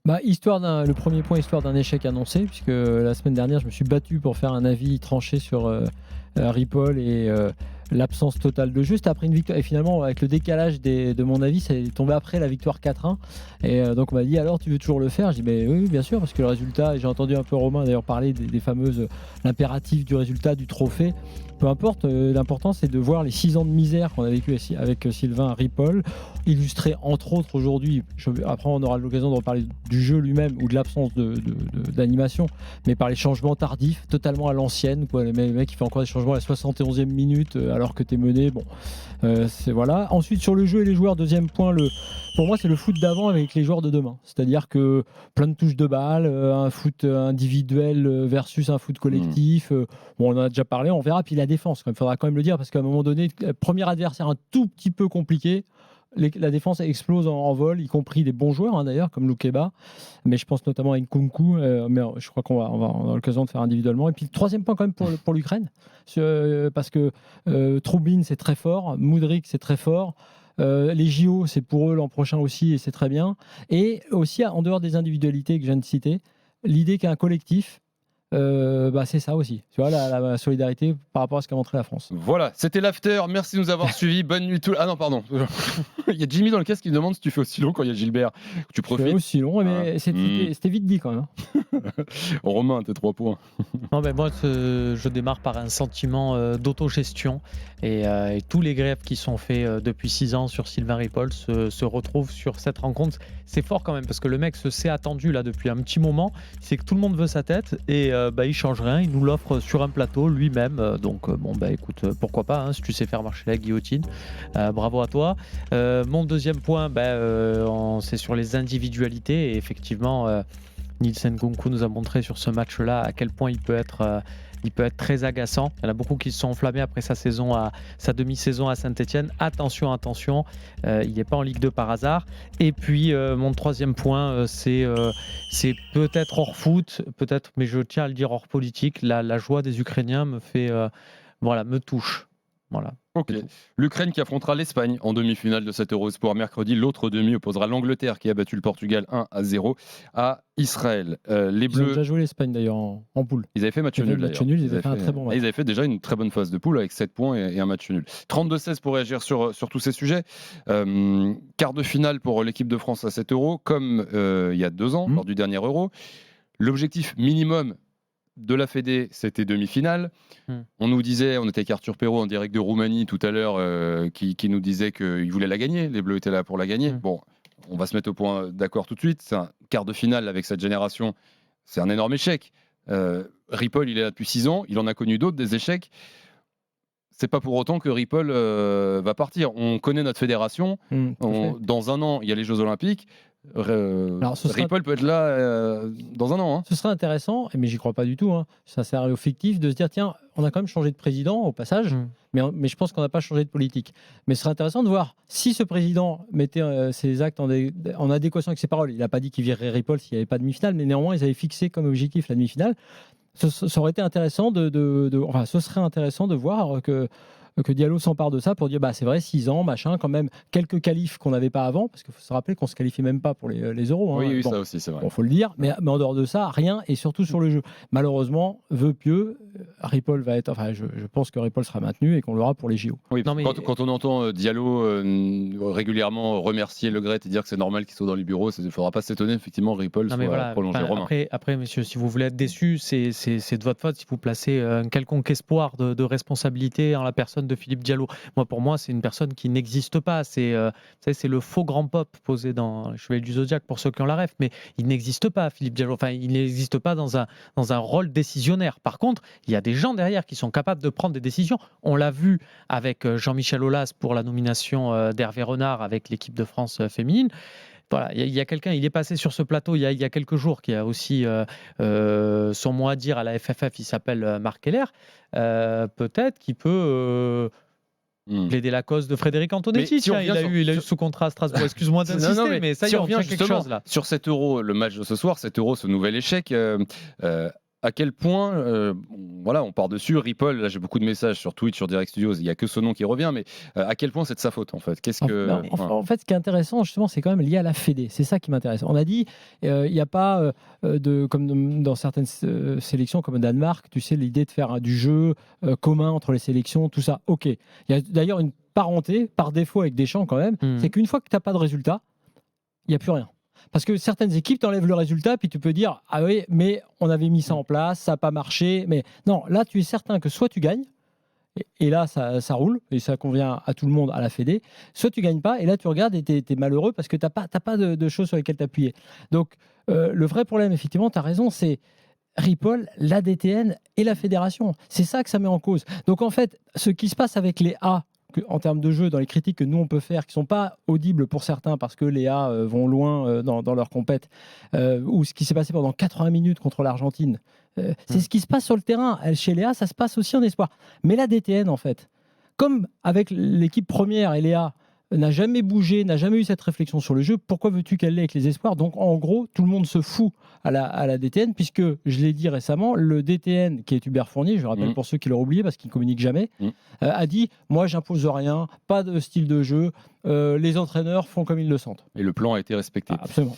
Le premier point, histoire d'un échec annoncé, puisque la semaine dernière, je me suis battu pour faire un avis tranché sur Ripoll et l'absence totale de jeu. C'était après une victoire. Et finalement, avec le décalage de mon avis, ça est tombé après la victoire 4-1. Et donc, on m'a dit, alors, tu veux toujours le faire? Je dis, mais oui, bien sûr, parce que le résultat, et j'ai entendu un peu Romain d'ailleurs parler des fameuses, l'impératif du résultat, du trophée. Peu importe, l'important, c'est de voir les 6 ans de misère qu'on a vécu avec Sylvain Ripoll, illustré entre autres aujourd'hui. Après, on aura l'occasion de reparler du jeu lui-même ou de l'absence d'animation, mais par les changements tardifs, totalement à l'ancienne. Le mec qui fait encore des changements à la 71e minute alors que tu es mené. Bon, c'est voilà. Ensuite, sur le jeu et les joueurs, deuxième point, pour moi, c'est le foot d'avant avec les joueurs de demain. C'est-à-dire que plein de touches de balle, un foot individuel versus un foot collectif. Bon, on en a déjà parlé, on verra. Puis la défense, il faudra quand même le dire, parce qu'à un moment donné, premier adversaire un tout petit peu compliqué. La défense explose en vol, y compris des bons joueurs d'ailleurs, comme Loukeba. Mais je pense notamment à Nkunku. Mais je crois qu'on va avoir l'occasion de faire individuellement. Et puis le troisième point quand même pour l'Ukraine, parce que Troubine c'est très fort, Mudryk c'est très fort. Les JO c'est pour eux l'an prochain aussi et c'est très bien. Et aussi en dehors des individualités que je viens de citer, l'idée qu'un collectif, c'est ça aussi. Tu vois, la solidarité par rapport à ce qu'a montré la France. Voilà, c'était l'after. Merci de nous avoir suivis. Bonne nuit tout. Ah non, pardon. Il y a Jimmy dans le casque qui me demande si tu fais aussi long quand il y a Gilbert. Tu profites. Je fais aussi long, mais c'était vite dit quand même. Romain, tes 3 points. Non, mais moi, je démarre par un sentiment d'autogestion et tous les greffes qui sont faits depuis 6 ans sur Sylvain Ripoll se retrouvent sur cette rencontre. C'est fort quand même parce que le mec se s'est attendu là depuis un petit moment. C'est que tout le monde veut sa tête et il change rien. Il nous l'offre sur un plateau lui-même. Écoute, pourquoi pas si tu sais faire marcher la guillotine. Bravo à toi. Mon deuxième point, c'est sur les individualités et effectivement. Nielsen Nkunku nous a montré sur ce match-là à quel point il peut être très agaçant. Il y en a beaucoup qui se sont enflammés après sa demi-saison à Saint-Etienne. Attention, il n'est pas en Ligue 2 par hasard. Et puis, mon troisième point, c'est peut-être hors foot, mais je tiens à le dire hors politique. La joie des Ukrainiens me touche. Voilà. Ok. L'Ukraine qui affrontera l'Espagne en demi-finale de cet Eurosport mercredi. L'autre demi opposera l'Angleterre qui a battu le Portugal 1-0 à Israël. Les Bleus. Ils ont déjà joué l'Espagne d'ailleurs en poule. Ils avaient fait match nul. Ils avaient fait un très bon match. Ils avaient fait déjà une très bonne phase de poule avec 7 points et un match nul. 32-16 pour réagir sur tous ces sujets. Quart de finale pour l'équipe de France à 7 euros, comme il y a 2 ans, lors du dernier Euro. L'objectif minimum de la Fédé, c'était demi-finale. On nous disait, on était avec Arthur Perrault en direct de Roumanie tout à l'heure, qui nous disait qu'il voulait la gagner. Les Bleus étaient là pour la gagner. Bon, on va se mettre au point d'accord tout de suite. C'est un quart de finale avec cette génération. C'est un énorme échec. Ripoll, il est là depuis 6 ans. Il en a connu d'autres, des échecs. C'est pas pour autant que Ripoll va partir. On connaît notre fédération. Dans un an, il y a les Jeux Olympiques. Ripoll peut être là dans un an. Ce serait intéressant, mais j'y crois pas du tout. C'est un scénario fictif de se dire tiens, on a quand même changé de président au passage, mais je pense qu'on n'a pas changé de politique. Mais ce serait intéressant de voir si ce président mettait ses actes en adéquation avec ses paroles. Il n'a pas dit qu'il virerait Ripoll s'il n'y avait pas de demi-finale, mais néanmoins, ils avaient fixé comme objectif la demi-finale. Ça aurait été intéressant ce serait intéressant de voir que Diallo s'empare de ça pour dire c'est vrai, 6 ans, machin, quand même, quelques qualifs qu'on n'avait pas avant, parce qu'il faut se rappeler qu'on ne se qualifiait même pas pour les euros. Oui, ça aussi, c'est vrai. Bon, faut le dire, mais en dehors de ça, rien, et surtout sur le jeu. Malheureusement, vœu pieux, Ripoll va être. Enfin, je pense que Ripoll sera maintenu et qu'on l'aura pour les JO. Oui, quand on entend Diallo régulièrement remercier Le Gret et dire que c'est normal qu'il soit dans les bureaux, il ne faudra pas s'étonner, effectivement, Ripoll soit prolongé. Romain. Après, messieurs, si vous voulez être déçus, c'est de votre faute si vous placez un quelconque espoir de responsabilité en la personne de Philippe Diallo. Pour moi, c'est une personne qui n'existe pas. C'est le faux grand pop posé dans le Chevalier du Zodiaque pour ceux qui ont la ref, mais il n'existe pas, Philippe Diallo. Enfin, il n'existe pas dans un rôle décisionnaire. Par contre, il y a des gens derrière qui sont capables de prendre des décisions. On l'a vu avec Jean-Michel Aulas pour la nomination d'Hervé Renard avec l'équipe de France féminine. Voilà, il y a quelqu'un, il est passé sur ce plateau il y a quelques jours, qui a aussi son mot à dire à la FFF, il s'appelle Marc Keller. Peut-être qu'il peut plaider la cause de Frédéric Antonetti. Il a eu sous contrat à Strasbourg. Excuse-moi d'insister, mais ça, si on revient quelque chose là. Sur 7 euros, le match de ce soir, 7 euros, ce nouvel échec. à quel point, voilà, on part dessus. Ripoll, là j'ai beaucoup de messages sur Twitch, sur Direct Studios, il n'y a que ce nom qui revient, mais à quel point c'est de sa faute en fait? En fait, ce qui est intéressant, justement, c'est quand même lié à la Fédé. C'est ça qui m'intéresse. On a dit, il n'y a pas comme dans certaines sélections, comme au Danemark, tu sais, l'idée de faire du jeu commun entre les sélections, tout ça. Ok. Il y a d'ailleurs une parenté, par défaut avec Deschamps quand même, c'est qu'une fois que tu n'as pas de résultat, il n'y a plus rien. Parce que certaines équipes t'enlèvent le résultat, puis tu peux dire ah oui, mais on avait mis ça en place, ça n'a pas marché. Mais non, là, tu es certain que soit tu gagnes, et là, ça roule, et ça convient à tout le monde, à la Fédé, soit tu gagnes pas, et là, tu regardes et tu es malheureux parce que tu n'as pas de choses sur lesquelles t'appuyer. Donc, le vrai problème, effectivement, tu as raison, c'est Ripoll, l'ADTN et la fédération. C'est ça que ça met en cause. Donc, en fait, ce qui se passe avec les A, en termes de jeu, dans les critiques que nous on peut faire, qui ne sont pas audibles pour certains parce que les A vont loin dans leur compète, ou ce qui s'est passé pendant 80 minutes contre l'Argentine, c'est ce qui se passe sur le terrain. Chez les A, ça se passe aussi en espoir. Mais la DTN, en fait, comme avec l'équipe première et les A, n'a jamais bougé, n'a jamais eu cette réflexion sur le jeu, pourquoi veux-tu qu'elle l'ait avec les espoirs? Donc en gros, tout le monde se fout à la DTN, puisque, je l'ai dit récemment, le DTN, qui est Hubert Fournier, je rappelle pour ceux qui l'auraient oublié, parce qu'il ne communique jamais, a dit, moi j'impose rien, pas de style de jeu, les entraîneurs font comme ils le sentent. Et le plan a été respecté. Absolument.